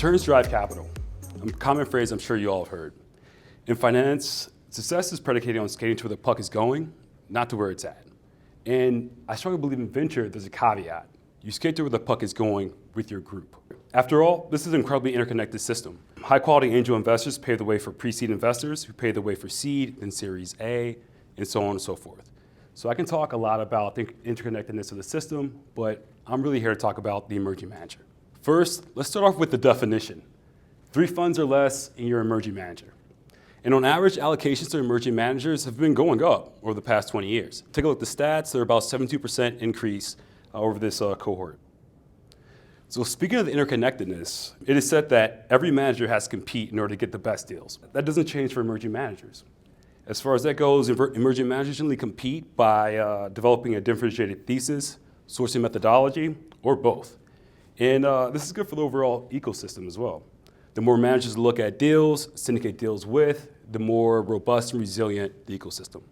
Returns drive capital, a common phrase I'm sure you all have heard. In finance, success is predicated on skating to where the puck is going, not to where it's at. And I strongly believe in venture, there's a caveat. You skate to where the puck is going with your group. After all, this is an incredibly interconnected system. High-quality angel investors pave the way for pre-seed investors, who pave the way for seed, then Series A, and so on and so forth. So I can talk a lot about the interconnectedness of the system, but I'm really here to talk about the emerging manager. First, let's start off with the definition. 3 funds or less, and you're an emerging manager. And on average, allocations to emerging managers have been going up over the past 20 years. Take a look at the stats, they're about 72% increase over this cohort. So speaking of the interconnectedness, it is said that every manager has to compete in order to get the best deals. That doesn't change for emerging managers. As far as that goes, emerging managers generally compete by developing a differentiated thesis, sourcing methodology, or both. And this is good for the overall ecosystem as well. The more managers look at deals, syndicate deals with, the more robust and resilient the ecosystem.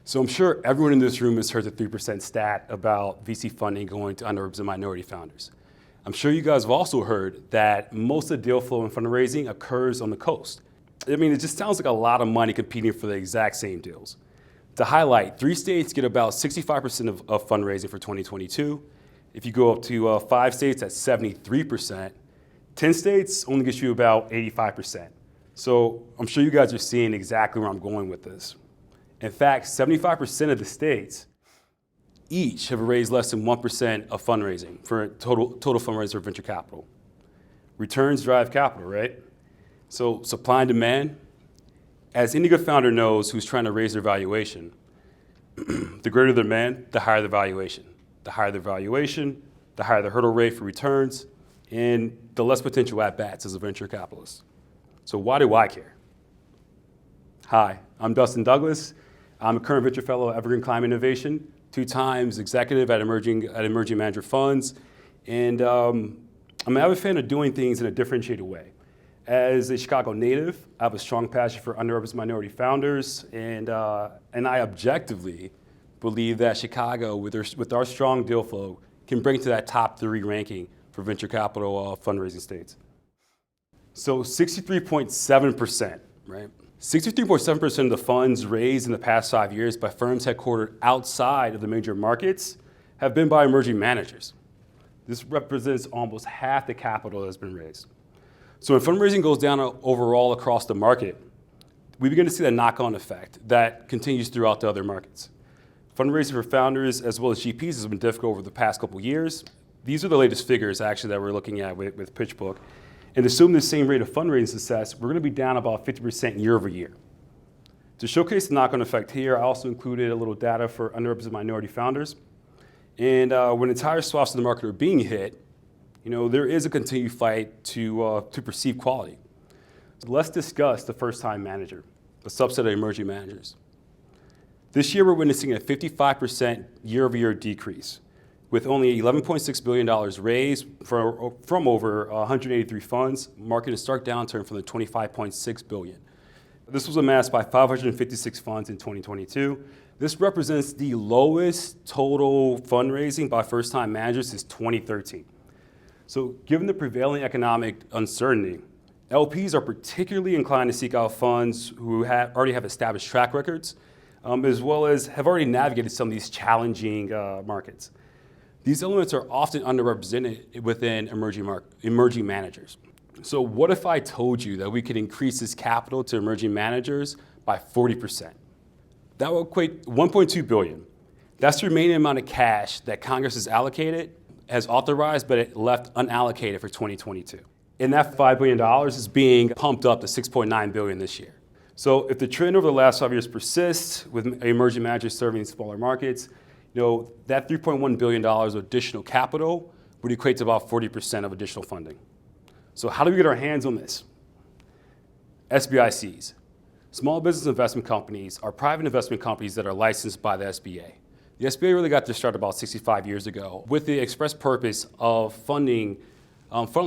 So I'm sure everyone in this room has heard the 3% stat about VC funding going to underrepresented minority founders. I'm sure you guys have also heard that most of the deal flow and fundraising occurs on the coast. I mean, it just sounds like a lot of money competing for the exact same deals. To highlight, 3 states get about 65% of fundraising for 2022. If you go up to 5 states, that's 73%. 10 states only gets you about 85%. So I'm sure you guys are seeing exactly where I'm going with this. In fact, 75% of the states each have raised less than 1% of fundraising for total fundraising for venture capital. Returns drive capital, right? So supply and demand, as any good founder knows who's trying to raise their valuation, the greater the demand, the higher the valuation. The higher the valuation, the higher the hurdle rate for returns, and the less potential at-bats as a venture capitalist. So why do I care? Hi, I'm Dustin Douglas. I'm a current venture fellow at Evergreen Climate Innovation, 2 times executive at emerging manager funds, and I'm an avid fan of doing things in a differentiated way. As a Chicago native, I have a strong passion for underrepresented minority founders, and I objectively believe that Chicago, with our strong deal flow, can bring to that top 3 ranking for venture capital fundraising states. So 63.7%, right? 63.7% of the funds raised in the past 5 years by firms headquartered outside of the major markets have been by emerging managers. This represents almost half the capital that has been raised. So when fundraising goes down overall across the market, we begin to see that knock-on effect that continues throughout the other markets. Fundraising for founders as well as GPs has been difficult over the past couple of years. These are the latest figures actually that we're looking at with PitchBook. And assuming the same rate of fundraising success, we're going to be down about 50% year over year. To showcase the knock-on effect here, I also included a little data for underrepresented minority founders. And when entire swaths of the market are being hit, there is a continued fight to perceive quality. So let's discuss the first-time manager, a subset of emerging managers. This year, we're witnessing a 55% year-over-year decrease, with only $11.6 billion raised from over 183 funds, marking a stark downturn from the $25.6 billion. This was amassed by 556 funds in 2022. This represents the lowest total fundraising by first-time managers since 2013. So given the prevailing economic uncertainty, LPs are particularly inclined to seek out funds who already have established track records, as well as have already navigated some of these challenging markets. These elements are often underrepresented within emerging managers. So what if I told you that we could increase this capital to emerging managers by 40%? That would equate $1.2 billion. That's the remaining amount of cash that Congress has authorized, but it left unallocated for 2022. And that $5 billion is being pumped up to $6.9 billion this year. So if the trend over the last 5 years persists, with emerging managers serving smaller markets, that $3.1 billion of additional capital would equate to about 40% of additional funding. So how do we get our hands on this? SBICs. Small business investment companies are private investment companies that are licensed by the SBA. The SBA really got their start about 65 years ago with the express purpose of funneling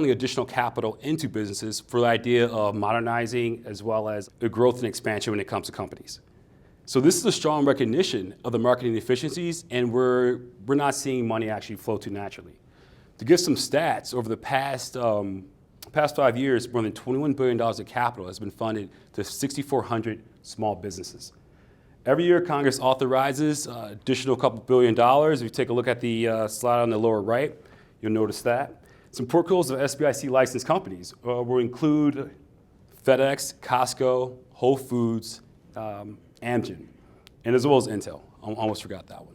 additional capital into businesses for the idea of modernizing as well as the growth and expansion when it comes to companies. So this is a strong recognition of the marketing efficiencies, and we're not seeing money actually flow too naturally. To give some stats, over the past past 5 years, more than $21 billion of capital has been funded to 6,400 small businesses. Every year, Congress authorizes additional couple $1 billion. If you take a look at the slide on the lower right, you'll notice that. Some portfolios of SBIC licensed companies will include FedEx, Costco, Whole Foods, Amgen, and as well as Intel. I almost forgot that one.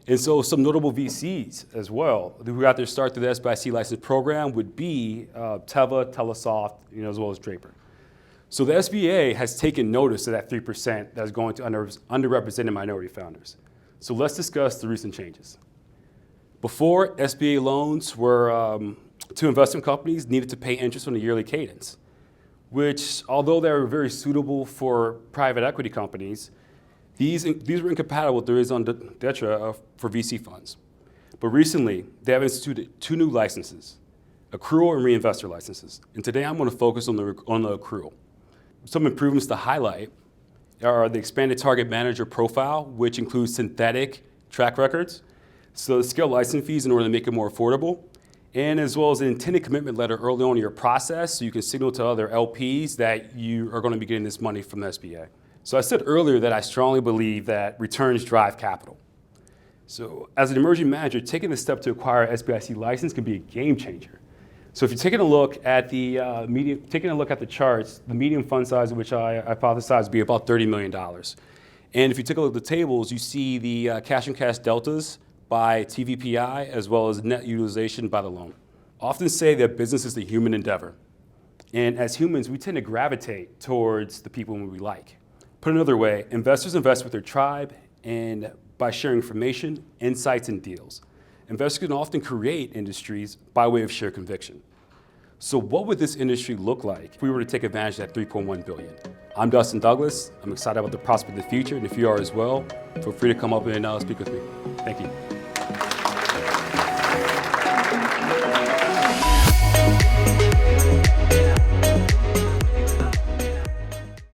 And so some notable VCs as well who got their start through the SBIC license program would be Teva, Telesoft, as well as Draper. So the SBA has taken notice of that 3% that is going to underrepresented minority founders. So let's discuss the recent changes. Before, SBA loans were to investment companies needed to pay interest on a yearly cadence, which, although they were very suitable for private equity companies, these were incompatible with the raison d'etre for VC funds. But recently, they have instituted 2 new licenses, accrual and reinvestor licenses. And today I'm going to focus on the accrual. Some improvements to highlight are the expanded target manager profile, which includes synthetic track records, so scale license fees in order to make it more affordable, and as well as an intended commitment letter early on in your process so you can signal to other LPs that you are going to be getting this money from the SBA. So I said earlier that I strongly believe that returns drive capital. So as an emerging manager, taking the step to acquire an SBIC license can be a game changer. So if you're taking a look at the charts, the median fund size, which I hypothesize would be about $30 million. And if you take a look at the tables, you see the cash and cash deltas by TVPI as well as net utilization by the loan. Often say that business is the human endeavor. And as humans, we tend to gravitate towards the people we like. Put another way, investors invest with their tribe and by sharing information, insights, and deals. Investors can often create industries by way of sheer conviction. So what would this industry look like if we were to take advantage of that $3.1 billion? I'm Dustin Douglas. I'm excited about the prospect of the future, and if you are as well, feel free to come up and speak with me. Thank you.